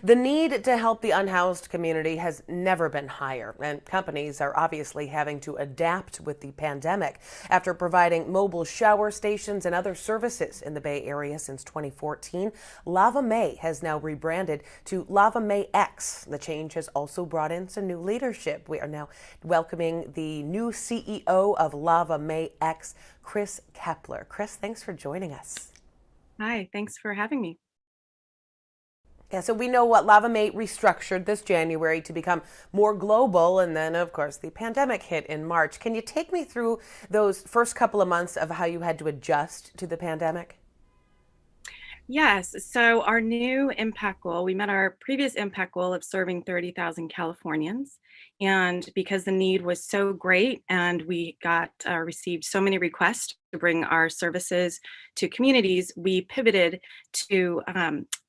The need to help the unhoused community has never been higher, and companies are obviously having to adapt with the pandemic. After providing mobile shower stations and other services in the Bay Area since 2014, Lava Mae has now rebranded to Lava Mae X. The change has also brought in some new leadership. We are now welcoming the new CEO of Lava Mae X, Kris Kepler. Kris, thanks for joining us. Hi, thanks for having me. Yeah, so we know what Lava Mae restructured this January to become more global, and then, of course, the pandemic hit in March. Can you take me through those first couple of months of how you had to adjust to the pandemic? Yes, so our new impact goal, we met our previous impact goal of serving 30,000 Californians. And because the need was so great and we got received so many requests to bring our services to communities, we pivoted to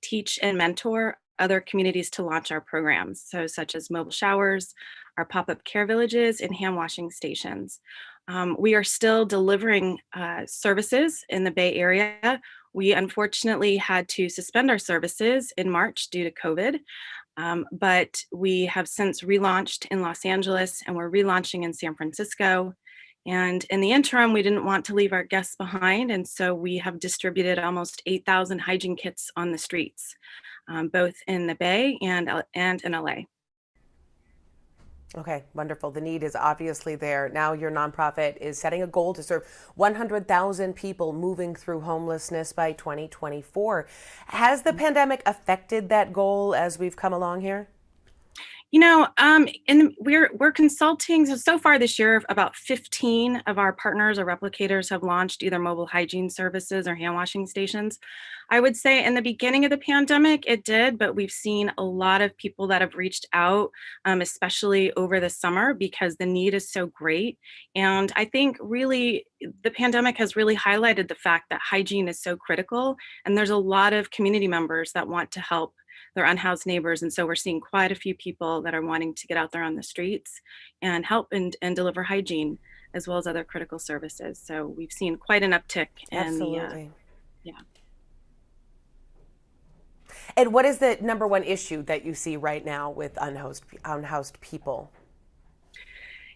teach and mentor other communities to launch our programs. So, such as mobile showers, our pop up care villages, and hand washing stations. We are still delivering services in the Bay Area. We unfortunately had to suspend our services in March due to COVID, but we have since relaunched in Los Angeles and we're relaunching in San Francisco. And in the interim, we didn't want to leave our guests behind. And so we have distributed almost 8,000 hygiene kits on the streets, both in the Bay and in LA. Okay, wonderful. The need is obviously there. Now, your nonprofit is setting a goal to serve 100,000 people moving through homelessness by 2024. Has the pandemic affected that goal as we've come along here? And we're consulting. So far this year, about 15 of our partners or replicators have launched either mobile hygiene services or hand washing stations. I would say in the beginning of the pandemic, it did, but we've seen a lot of people that have reached out, especially over the summer, because the need is so great. And I think really the pandemic has really highlighted the fact that hygiene is so critical, and there's a lot of community members that want to help their unhoused neighbors. And so we're seeing quite a few people that are wanting to get out there on the streets and help and deliver hygiene as well as other critical services. So we've seen quite an uptick in the, Absolutely. yeah. And what is the number one issue that you see right now with unhoused people?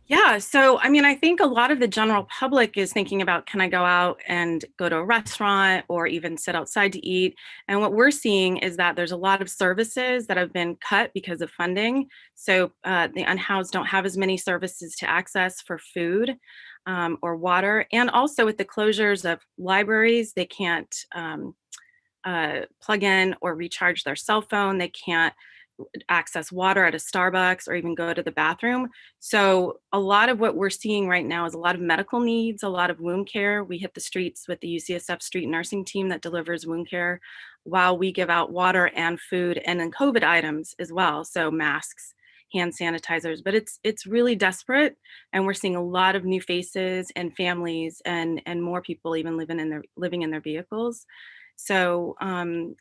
Yeah, so I mean, I think a lot of the general public is thinking about, can I go out and go to a restaurant or even sit outside to eat? And what we're seeing is that there's a lot of services that have been cut because of funding. So the unhoused don't have as many services to access for food or water. And also with the closures of libraries, they can't plug in or recharge their cell phone. They can't access water at a Starbucks or even go to the bathroom. So a lot of what we're seeing right now is a lot of medical needs, a lot of wound care. We hit the streets with the UCSF street nursing team that delivers wound care while we give out water and food and then COVID items as well. So masks, hand sanitizers, but it's really desperate, and we're seeing a lot of new faces and families and more people even living in their vehicles. So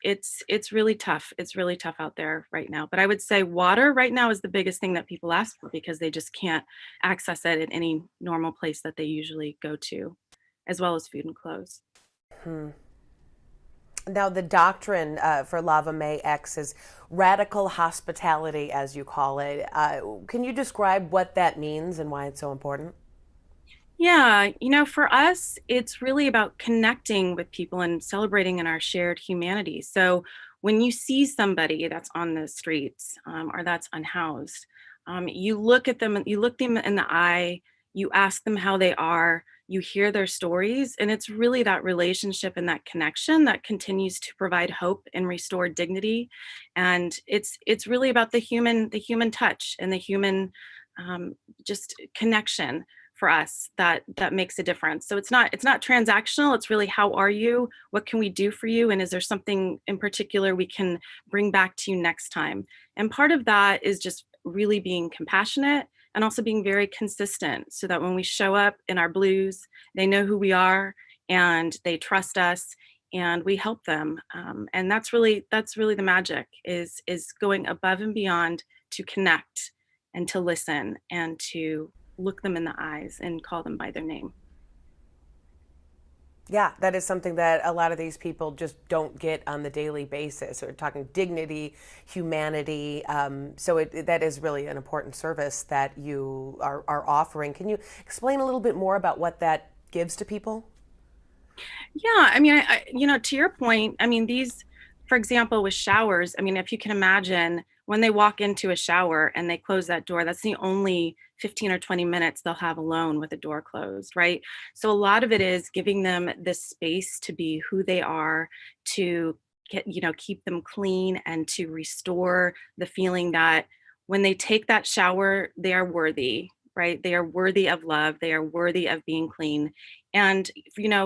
it's really tough. It's really tough out there right now. But I would say water right now is the biggest thing that people ask for because they just can't access it at any normal place that they usually go to, as well as food and clothes. Hmm. Now, the doctrine for Lava Mae X is radical hospitality, as you call it. Can you describe what that means and why it's so important? Yeah, for us, it's really about connecting with people and celebrating in our shared humanity. So when you see somebody that's on the streets or that's unhoused, you look at them, you look them in the eye, you ask them how they are, you hear their stories, and it's really that relationship and that connection that continues to provide hope and restore dignity. And it's really about the human touch and the human just connection for us that makes a difference. So it's not transactional. It's really, how are you? What can we do for you? And is there something in particular we can bring back to you next time? And part of that is just really being compassionate and also being very consistent so that when we show up in our blues, they know who we are and they trust us and we help them. And that's really the magic is going above and beyond to connect and to listen and to look them in the eyes and call them by their name. Yeah, that is something that a lot of these people just don't get on the daily basis. We're talking dignity, humanity. That is really an important service that you are offering. Can you explain a little bit more about what that gives to people? Yeah, I mean, to your point, I mean, these, for example, with showers, I mean, if you can imagine when they walk into a shower and they close that door, that's the only 15 or 20 minutes they'll have alone with the door closed, right? So a lot of it is giving them this space to be who they are, to keep them clean and to restore the feeling that when they take that shower, they are worthy, right? They are worthy of love, they are worthy of being clean. And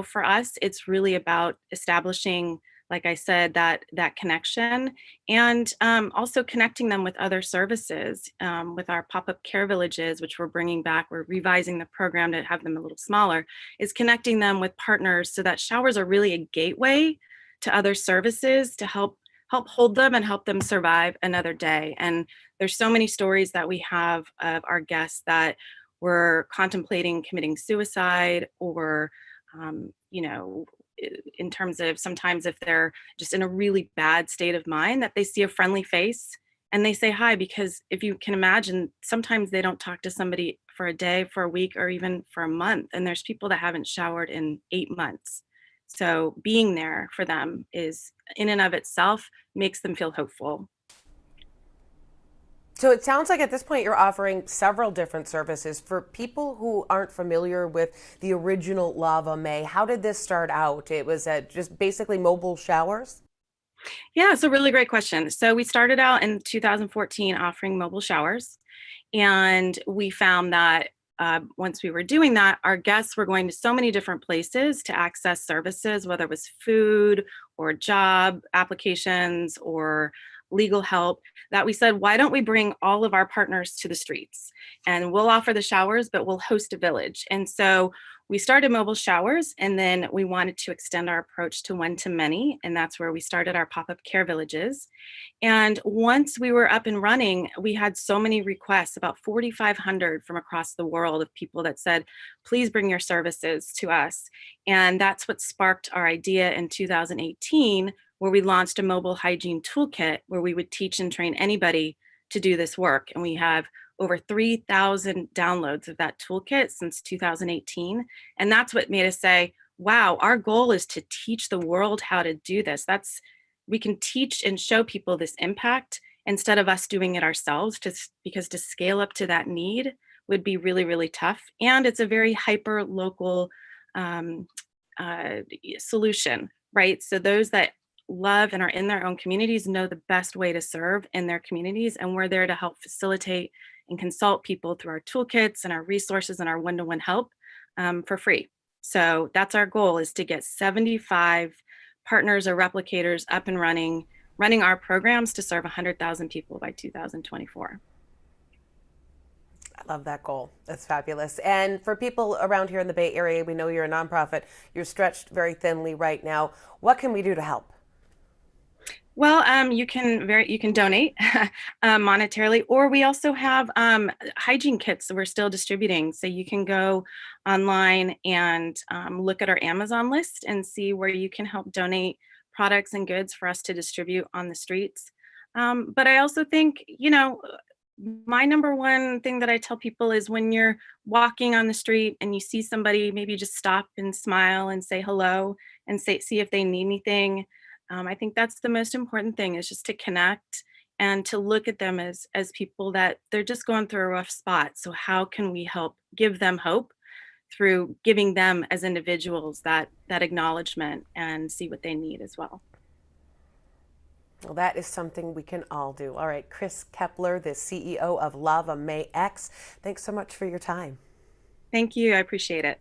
for us, it's really about establishing, like I said, that connection, and also connecting them with other services, with our pop-up care villages, which we're bringing back. We're revising the program to have them a little smaller, is connecting them with partners so that showers are really a gateway to other services to help hold them and help them survive another day. And there's so many stories that we have of our guests that were contemplating committing suicide, or um, you know in terms of sometimes if they're just in a really bad state of mind, that they see a friendly face and they say hi. Because if you can imagine, sometimes they don't talk to somebody for a day, for a week, or even for a month, and there's people that haven't showered in 8 months. So being there for them is, in and of itself, makes them feel hopeful. So it sounds like at this point you're offering several different services for people who aren't familiar with the original Lava Mae. How did this start out? It was just basically mobile showers? Yeah, it's a really great question. So we started out in 2014 offering mobile showers, and we found that once we were doing that, our guests were going to so many different places to access services, whether it was food or job applications or legal help, that we said, why don't we bring all of our partners to the streets, and we'll offer the showers, but we'll host a village. And so we started mobile showers, and then we wanted to extend our approach to one to many. And that's where we started our pop up care villages. And once we were up and running, we had so many requests, about 4,500 from across the world, of people that said, please bring your services to us. And that's what sparked our idea in 2018, where we launched a mobile hygiene toolkit where we would teach and train anybody to do this work. And we have over 3,000 downloads of that toolkit since 2018. And that's what made us say, wow, our goal is to teach the world how to do this. We can teach and show people this impact instead of us doing it ourselves, just because to scale up to that need would be really, really tough. And it's a very hyper local um, solution, right? So those that love and are in their own communities know the best way to serve in their communities. And we're there to help facilitate and consult people through our toolkits and our resources and our one-to-one help for free. So that's our goal, is to get 75 partners or replicators up and running our programs to serve 100,000 people by 2024. I love that goal. That's fabulous. And for people around here in the Bay Area, we know you're a nonprofit. You're stretched very thinly right now. What can we do to help? Well, you can donate monetarily, or we also have hygiene kits that we're still distributing. So you can go online and look at our Amazon list and see where you can help donate products and goods for us to distribute on the streets. But I also think, my number one thing that I tell people is, when you're walking on the street and you see somebody, maybe just stop and smile and say hello and see if they need anything. I think that's the most important thing, is just to connect and to look at them as people that they're just going through a rough spot. So how can we help give them hope through giving them as individuals that acknowledgement and see what they need as well. Well, that is something we can all do. All right, Kris Kepler, the CEO of Lava Mae X, thanks so much for your time. Thank you. I appreciate it.